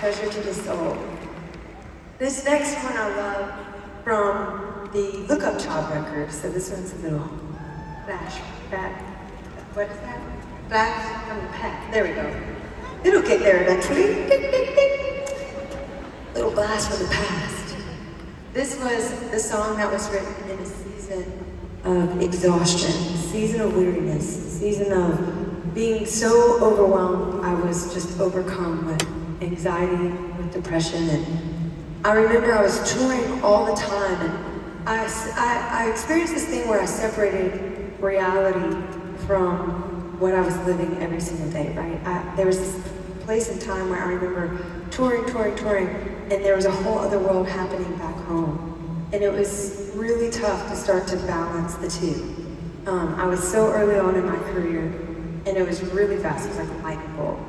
treasure to the soul. This next one I love from the Look Up Child record. So this one's a little flashback. What is that? Flash from the past. There we go. It'll get there eventually. Little blast from the past. This was the song that was written in a season of exhaustion, season of weariness, season of being so overwhelmed. I was just overcome with anxiety, with depression, and I remember I was touring all the time, and I experienced this thing where I separated reality from what I was living every single day, right? There was this place in time where I remember touring, and there was a whole other world happening back home. And it was really tough to start to balance the two. I was so early on in my career, and it was really fast. It was like a lightning bolt.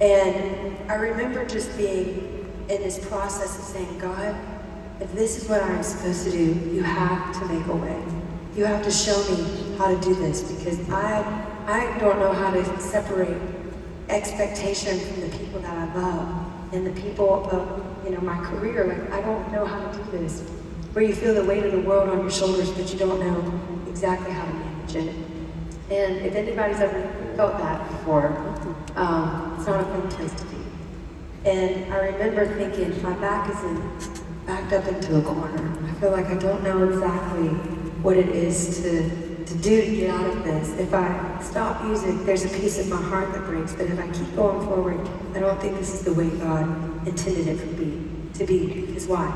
And I remember just being in this process of saying, God, if this is what I'm supposed to do, you have to make a way. You have to show me how to do this, because I don't know how to separate expectation from the people that I love and the people of my career. Like, I don't know how to do this. Where you feel the weight of the world on your shoulders, but you don't know exactly how to manage it. And if anybody's ever felt that before, it's not a fun place to be. And I remember thinking, my back is backed up into a corner. I feel like I don't know exactly what it is to do to get out of this. If I stop music, there's a piece of my heart that breaks, but if I keep going forward, I don't think this is the way God intended it to be. Because why?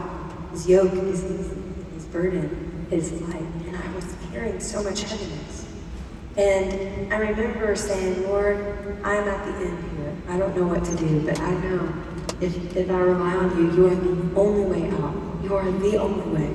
His yoke is easy, his burden is light, and I was carrying so much heaviness. And I remember saying, Lord, I'm at the end here. I don't know what to do, but I know if I rely on you, you are the only way out. You are the only way.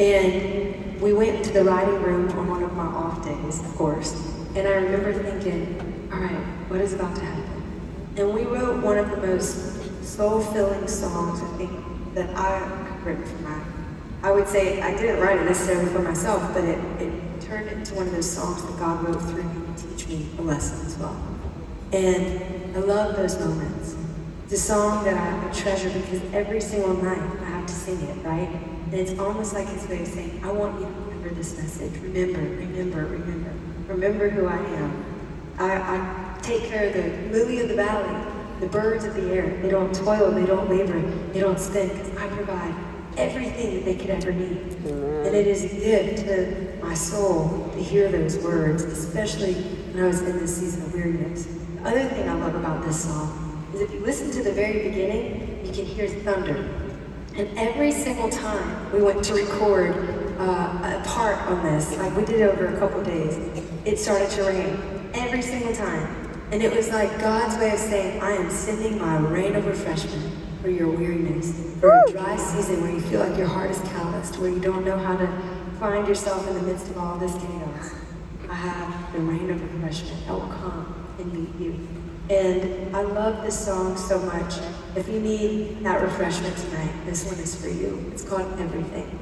And we went into the writing room on one of my off days, of course, and I remember thinking, all right, what is about to happen? And we wrote one of the most soul-filling songs, I think, that I've written for I would say I didn't write it necessarily for myself, but it turned into one of those songs that God wrote through me to teach me a lesson as well. And I love those moments. It's a song that I treasure because every single night I have to sing it, right? And it's almost like his way of saying, I want you to remember this message. Remember who I am. I take care of the lily of the valley, the birds of the air. They don't toil, they don't labor, they don't spin, because I provide everything that they could ever need. And it is a gift to my soul to hear those words, especially when I was in this season of weariness. The other thing I love about this song is if you listen to the very beginning, you can hear thunder. And every single time we went to record a part on this, like we did it over a couple of days, it started to rain every single time. And it was like God's way of saying, I am sending my rain of refreshment for your weariness, for a dry season where you feel like your heart is calloused, where you don't know how to find yourself in the midst of all this chaos. I have the rain of refreshment that will come and meet you. And I love this song so much. If you need that refreshment tonight, this one is for you. It's called Everything.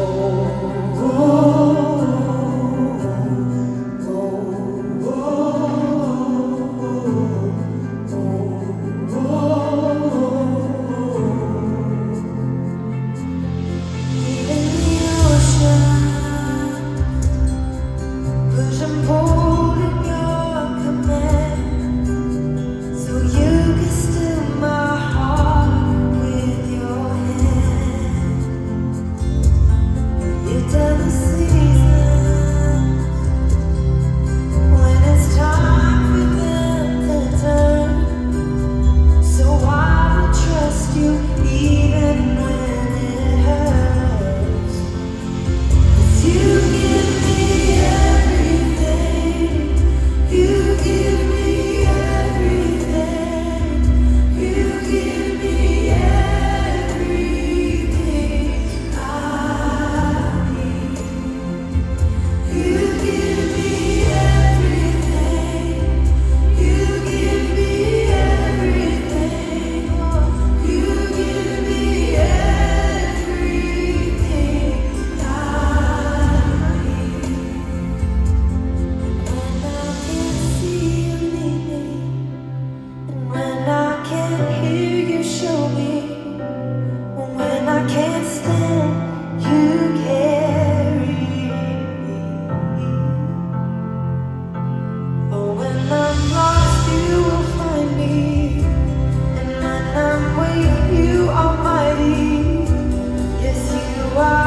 Oh are.